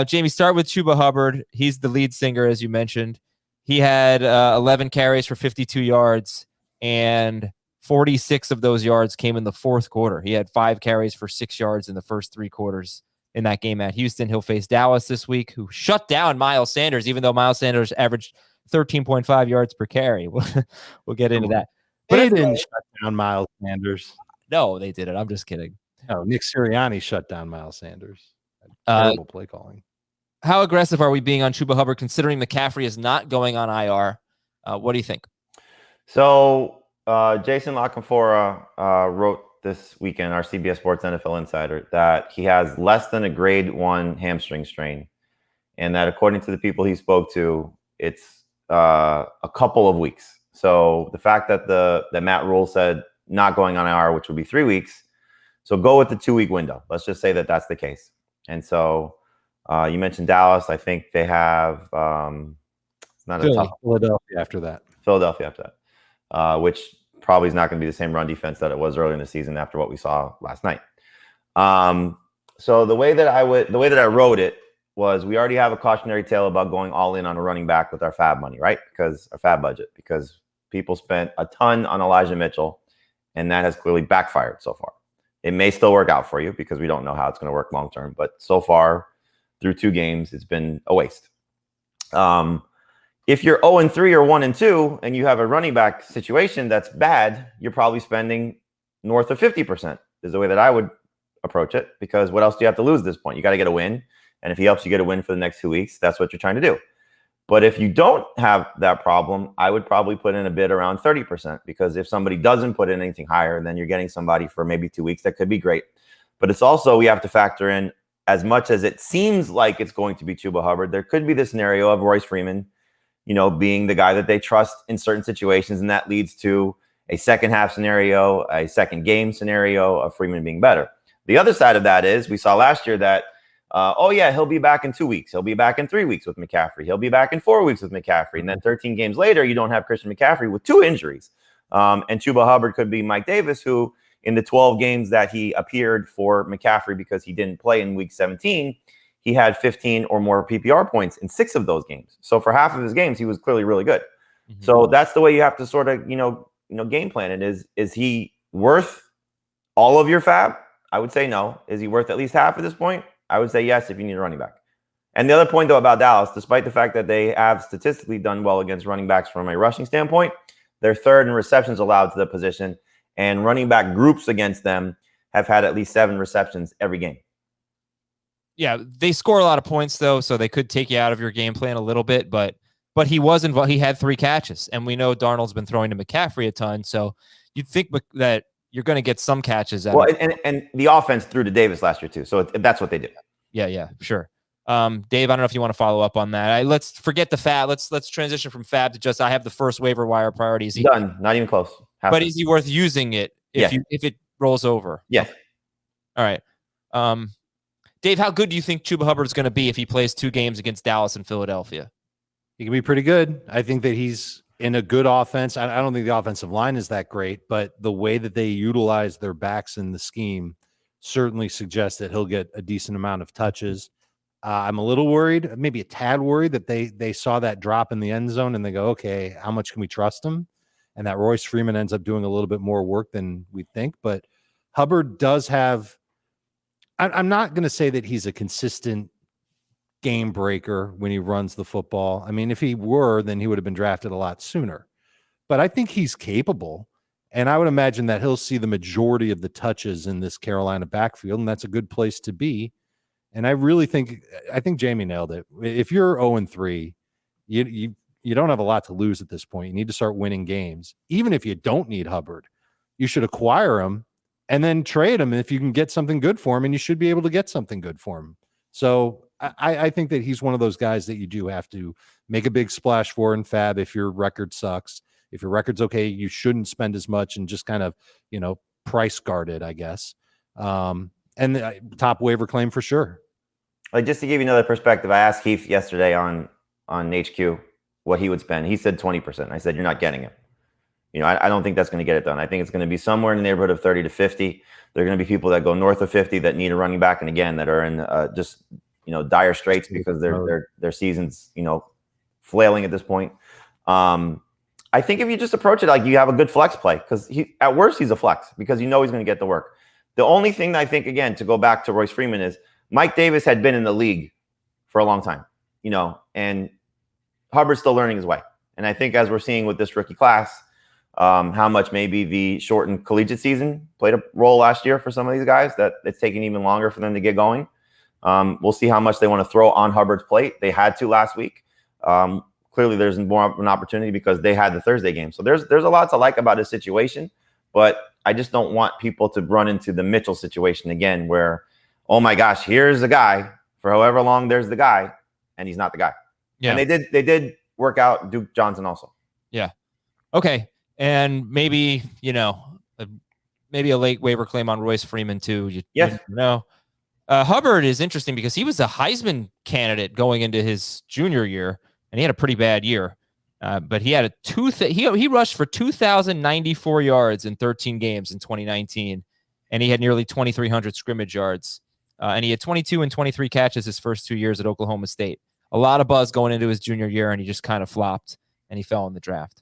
Jamie, start with Chuba Hubbard. He's the lead singer, as you mentioned. He had 11 carries for 52 yards, and 46 of those yards came in the fourth quarter. He had 5 carries for 6 yards in the first 3 quarters in that game at Houston. He'll face Dallas this week, who shut down Miles Sanders, even though Miles Sanders averaged 13.5 yards per carry. We'll get into that. But they didn't shut down Miles Sanders. No, they didn't. I'm just kidding. No, Nick Sirianni shut down Miles Sanders. Terrible play calling. How aggressive are we being on Chuba Hubbard, considering McCaffrey is not going on IR? What do you think? So Jason Lockenfora wrote this weekend, our CBS Sports NFL Insider, that he has less than a grade 1 hamstring strain, and that according to the people he spoke to, it's a couple of weeks. So the fact that that Matt Rule said not going on IR, which would be 3 weeks, so go with the 2-week window. Let's just say that that's the case. And so you mentioned Dallas. I think they have it's not a tough Philadelphia after that. Which probably is not going to be the same run defense that it was earlier in the season after what we saw last night. So the way that I wrote it was, we already have a cautionary tale about going all in on a running back with our fab money, right? Because our fab budget, because people spent a ton on Elijah Mitchell, and that has clearly backfired so far. It may still work out for you because we don't know how it's going to work long term, but so far through 2 games, it's been a waste. If you're 0-3 or 1-2 and you have a running back situation that's bad, you're probably spending north of 50% is the way that I would approach it, because what else do you have to lose at this point? You got to get a win. And if he helps you get a win for the next 2 weeks, that's what you're trying to do. But if you don't have that problem, I would probably put in a bid around 30%, because if somebody doesn't put in anything higher, then you're getting somebody for maybe 2 weeks. That could be great. But it's also, we have to factor in, as much as it seems like it's going to be Chuba Hubbard, there could be the scenario of Royce Freeman, being the guy that they trust in certain situations. And that leads to a second half scenario, a second game scenario of Freeman being better. The other side of that is, we saw last year that, he'll be back in 2 weeks. He'll be back in 3 weeks with McCaffrey. He'll be back in 4 weeks with McCaffrey. And then 13 games later, you don't have Christian McCaffrey with 2 injuries. And Chuba Hubbard could be Mike Davis, who in the 12 games that he appeared for McCaffrey, because he didn't play in week 17, he had 15 or more PPR points in 6 of those games. So for half of his games, he was clearly really good. Mm-hmm. So that's the way you have to sort of, game plan it. Is he worth all of your fab? I would say no. Is he worth at least half at this point? I would say yes, if you need a running back. And the other point, though, about Dallas, despite the fact that they have statistically done well against running backs from a rushing standpoint, they're third in receptions allowed to the position, and running back groups against them have had at least 7 receptions every game. Yeah, they score a lot of points, though, so they could take you out of your game plan a little bit, but he was involved. He had 3 catches, and we know Darnold's been throwing to McCaffrey a ton, so you'd think that you're going to get some catches. And the offense threw to Davis last year, too, so that's what they did. Yeah, sure. Dave, I don't know if you want to follow up on that. Let's forget the fab. Let's transition from fab to just, I have the first waiver wire priority. Done. Not even close. But is he worth using it if it rolls over? Yes. All right. Dave, how good do you think Chuba Hubbard is going to be if he plays 2 games against Dallas and Philadelphia? He can be pretty good. I think that he's in a good offense. I don't think the offensive line is that great, but the way that they utilize their backs in the scheme certainly suggests that he'll get a decent amount of touches. I'm a little worried, maybe a tad worried, that they saw that drop in the end zone and they go, okay, how much can we trust him? And that Royce Freeman ends up doing a little bit more work than we think. But Hubbard does have, I'm not going to say that he's a consistent game breaker when he runs the football. I mean, if he were, then he would have been drafted a lot sooner. But I think he's capable. And I would imagine that he'll see the majority of the touches in this Carolina backfield, and that's a good place to be. And I think Jamie nailed it. If you're 0-3, you don't have a lot to lose at this point. You need to start winning games. Even if you don't need Hubbard, you should acquire him and then trade him if you can get something good for him, and you should be able to get something good for him. So I think that he's one of those guys that you do have to make a big splash for in fab if your record sucks. If your record's okay, you shouldn't spend as much and just kind of, price guard it, I guess. And the top waiver claim for sure. Like, just to give you another perspective, I asked Heath yesterday on HQ what he would spend. He said 20%. I said, you're not getting it. I don't think that's going to get it done. I think it's going to be somewhere in the neighborhood of 30 to 50. There are going to be people that go north of 50 that need a running back, and again, that are in just dire straits because their season's flailing at this point. I think if you just approach it like you have a good flex play, because at worst he's a flex because he's going to get the work. The only thing that I think, again, to go back to Royce Freeman, is Mike Davis had been in the league for a long time, and Hubbard's still learning his way. And I think as we're seeing with this rookie class, how much maybe the shortened collegiate season played a role last year for some of these guys, that it's taking even longer for them to get going. We'll see how much they want to throw on Hubbard's plate. They had to last week. Clearly there's more of an opportunity because they had the Thursday game. So there's a lot to like about his situation, but I just don't want people to run into the Mitchell situation again where, oh my gosh, here's the guy for however long there's the guy and he's not the guy. Yeah. And they did work out Duke Johnson also. Yeah. Okay. And maybe, maybe a late waiver claim on Royce Freeman too. Yes. Hubbard is interesting because he was a Heisman candidate going into his junior year, and he had a pretty bad year. But he had he rushed for 2,094 yards in 13 games in 2019, and he had nearly 2,300 scrimmage yards. And he had 22 and 23 catches his first 2 years at Oklahoma State. A lot of buzz going into his junior year, and he just kind of flopped, and he fell in the draft.